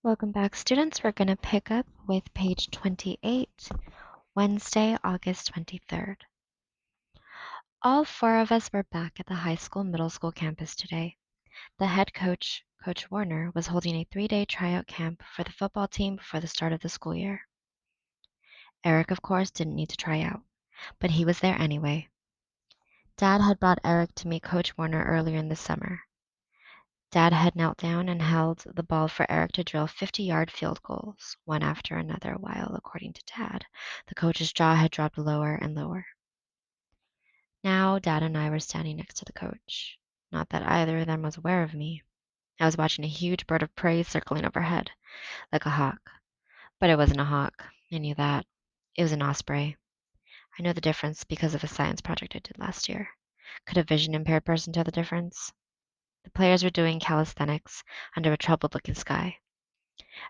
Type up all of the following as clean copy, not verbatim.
Welcome back, students. We're going to pick up with page 28, Wednesday, August 23rd. All four of us were back at the high school middle school campus today. The head coach, Coach Warner, was holding a 3-day tryout camp for the football team before the start of the school year. Eric, of course, didn't need to try out, but he was there anyway. Dad had brought Eric to meet Coach Warner earlier in the summer. Dad had knelt down and held the ball for Eric to drill 50-yard field goals, one after another, while, according to Dad, the coach's jaw had dropped lower and lower. Now Dad and I were standing next to the coach. Not that either of them was aware of me. I was watching a huge bird of prey circling overhead, like a hawk. But it wasn't a hawk. I knew that. It was an osprey. I know the difference because of a science project I did last year. Could a vision impaired person tell the difference? The players were doing calisthenics under a troubled looking sky.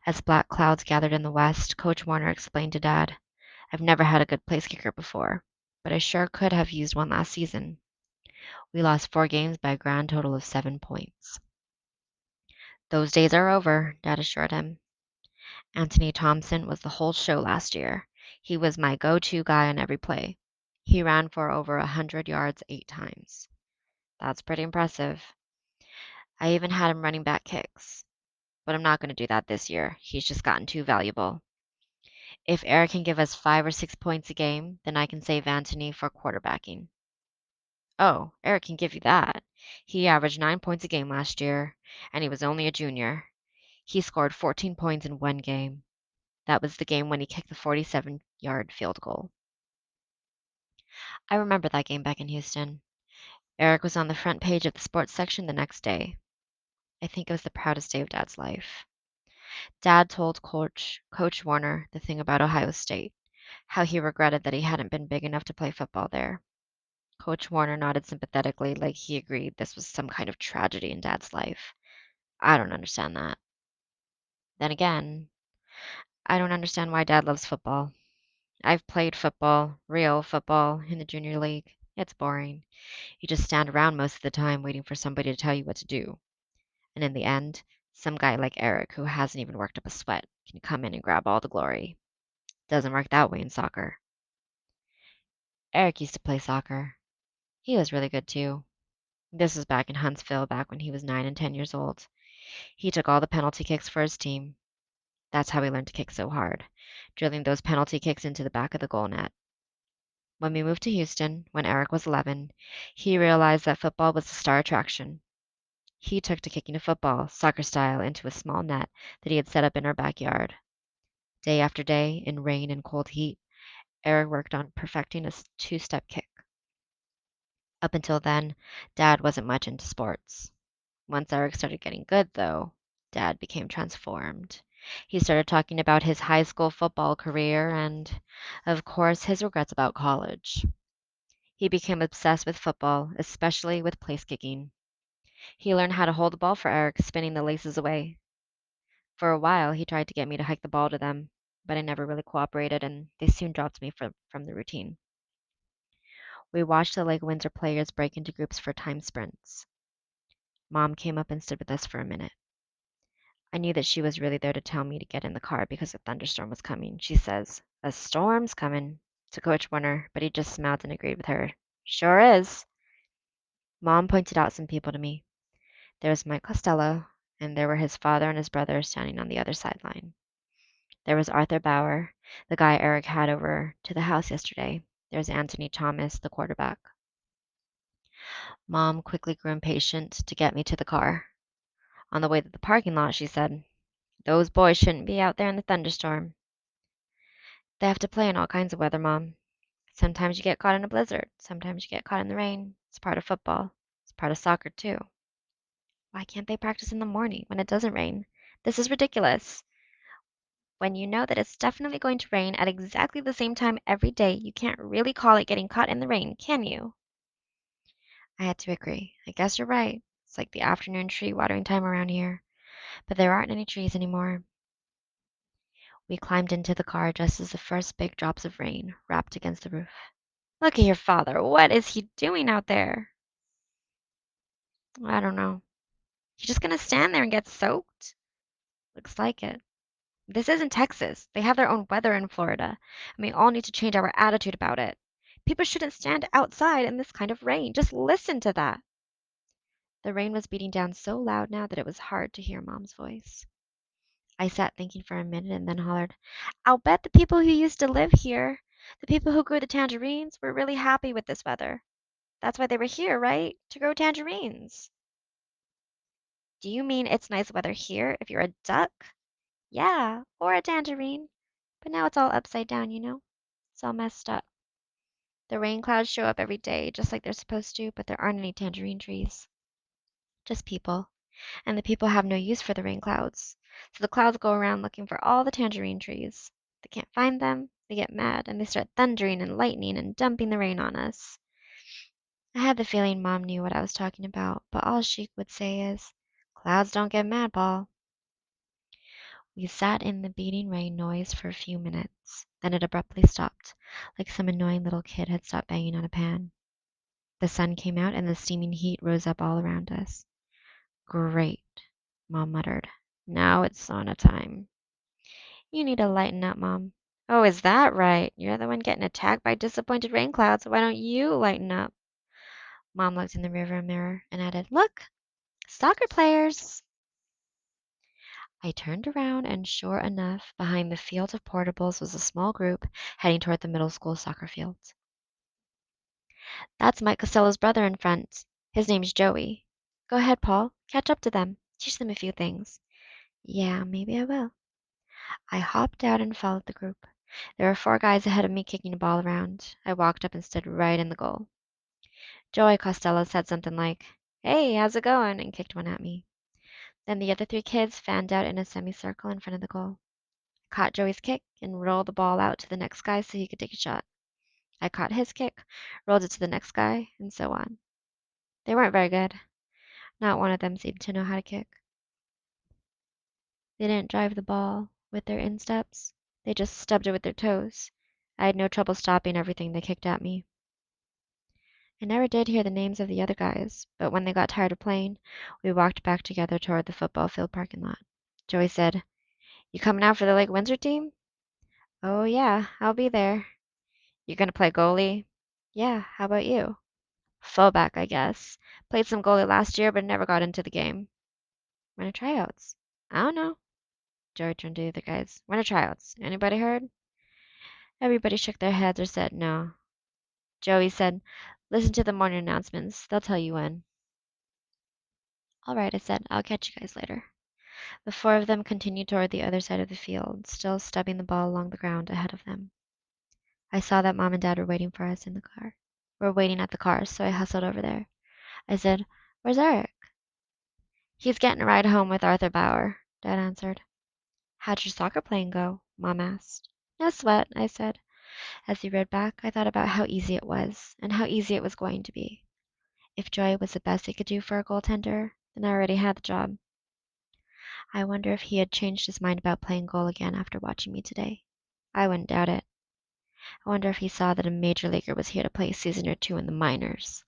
As black clouds gathered in the west, Coach Warner explained to Dad, "I've never had a good place kicker before, but I sure could have used one last season. We lost 4 games by a grand total of 7 points." "Those days are over," Dad assured him. "Anthony Thompson was the whole show last year. He was my go-to guy on every play. He ran for over 100 yards 8 times. That's pretty impressive. I even had him running back kicks. But I'm not going to do that this year. He's just gotten too valuable. If Eric can give us 5 or 6 points a game, then I can save Anthony for quarterbacking." "Oh, Eric can give you that. He averaged 9 points a game last year, and he was only a junior. He scored 14 points in one game. That was the game when he kicked the 47-yard field goal." I remember that game back in Houston. Eric was on the front page of the sports section the next day. I think it was the proudest day of Dad's life. Dad told Coach Warner the thing about Ohio State, how he regretted that he hadn't been big enough to play football there. Coach Warner nodded sympathetically, like he agreed this was some kind of tragedy in Dad's life. I don't understand that. Then again, I don't understand why Dad loves football. I've played football, real football, in the junior league. It's boring. You just stand around most of the time waiting for somebody to tell you what to do. And in the end, some guy like Eric, who hasn't even worked up a sweat, can come in and grab all the glory. Doesn't work that way in soccer. Eric used to play soccer. He was really good too. This was back in Huntsville, back when he was 9 and 10 years old. He took all the penalty kicks for his team. That's how he learned to kick so hard, drilling those penalty kicks into the back of the goal net. When we moved to Houston, when Eric was 11, he realized that football was the star attraction. He took to kicking a football, soccer style, into a small net that he had set up in our backyard. Day after day, in rain and cold heat, Eric worked on perfecting a two-step kick. Up until then, Dad wasn't much into sports. Once Eric started getting good, though, Dad became transformed. He started talking about his high school football career and, of course, his regrets about college. He became obsessed with football, especially with place kicking. He learned how to hold the ball for Eric, spinning the laces away. For a while, he tried to get me to hike the ball to them, but I never really cooperated, and they soon dropped me from the routine. We watched the Lake Windsor players break into groups for time sprints. Mom came up and stood with us for a minute. I knew that she was really there to tell me to get in the car because a thunderstorm was coming. She says, "A storm's coming," to Coach Warner, but he just smiled and agreed with her. "Sure is." Mom pointed out some people to me. There was Mike Costello, and there were his father and his brother standing on the other sideline. There was Arthur Bauer, the guy Eric had over to the house yesterday. There's Anthony Thomas, the quarterback. Mom quickly grew impatient to get me to the car. On the way to the parking lot, she said, "Those boys shouldn't be out there in the thunderstorm." "They have to play in all kinds of weather, Mom. Sometimes you get caught in a blizzard. Sometimes you get caught in the rain. It's part of football. It's part of soccer, too." "Why can't they practice in the morning when it doesn't rain? This is ridiculous. When you know that it's definitely going to rain at exactly the same time every day, you can't really call it getting caught in the rain, can you?" I had to agree. I guess you're right. It's like the afternoon tree watering time around here. But there aren't any trees anymore. We climbed into the car just as the first big drops of rain rapped against the roof. "Look at your father. What is he doing out there?" "I don't know. He's just gonna stand there and get soaked?" Looks like it. This isn't Texas. They have their own weather in Florida, and we all need to change our attitude about it. People shouldn't stand outside in this kind of rain. Just listen to that. The rain was beating down so loud now that it was hard to hear Mom's voice. I sat thinking for a minute and then hollered, I'll bet the people who used to live here, the people who grew the tangerines, were really happy with this weather. That's why they were here, right? To grow tangerines. Do you mean it's nice weather here if you're a duck? Yeah, or a tangerine. But now it's all upside down, you know? It's all messed up. The rain clouds show up every day, just like they're supposed to, but there aren't any tangerine trees. Just people. And the people have no use for the rain clouds. So the clouds go around looking for all the tangerine trees. They can't find them, they get mad, and they start thundering and lightning and dumping the rain on us. I had the feeling Mom knew what I was talking about, but all she would say is, Clouds don't get mad, Paul. We sat in the beating rain noise for a few minutes. Then it abruptly stopped, like some annoying little kid had stopped banging on a pan. The sun came out and the steaming heat rose up all around us. Great, Mom muttered. Now it's sauna time. You need to lighten up, Mom. Oh, is that right? You're the one getting attacked by disappointed rain clouds. Why don't you lighten up? Mom looked in the rearview mirror and added, Look, soccer players. I turned around and sure enough, behind the field of portables was a small group heading toward the middle school soccer field. That's Mike Costello's brother in front. His name's Joey. Go ahead, Paul. Catch up to them. Teach them a few things. Yeah, maybe I will. I hopped out and followed the group. There were four guys ahead of me kicking a ball around. I walked up and stood right in the goal. Joey Costello said something like, Hey, how's it going? And kicked one at me. Then the other three kids fanned out in a semicircle in front of the goal. I caught Joey's kick and rolled the ball out to the next guy so he could take a shot. I caught his kick, rolled it to the next guy, and so on. They weren't very good. Not one of them seemed to know how to kick. They didn't drive the ball with their insteps. They just stubbed it with their toes. I had no trouble stopping everything they kicked at me. I never did hear the names of the other guys, but when they got tired of playing, we walked back together toward the football field parking lot. Joey said, You coming out for the Lake Windsor team? Oh, yeah, I'll be there. You gonna play goalie? Yeah, how about you? Fullback, I guess. Played some goalie last year, but never got into the game. When are tryouts? I don't know. Joey turned to the other guys. When are tryouts? Anybody heard? Everybody shook their heads or said no. Joey said, Listen to the morning announcements. They'll tell you when. All right, I said. I'll catch you guys later. The four of them continued toward the other side of the field, still stubbing the ball along the ground ahead of them. I saw that Mom and Dad were waiting for us in the car. We're waiting at the car, so I hustled over there. I said, Where's Eric? He's getting a ride home with Arthur Bauer, Dad answered. How'd your soccer playing go? Mom asked. No sweat, I said. As he rode back, I thought about how easy it was, and how easy it was going to be. If Joy was the best he could do for a goaltender, then I already had the job. I wonder if he had changed his mind about playing goal again after watching me today. I wouldn't doubt it. I wonder if he saw that a major leaguer was here to play a season or two in the minors.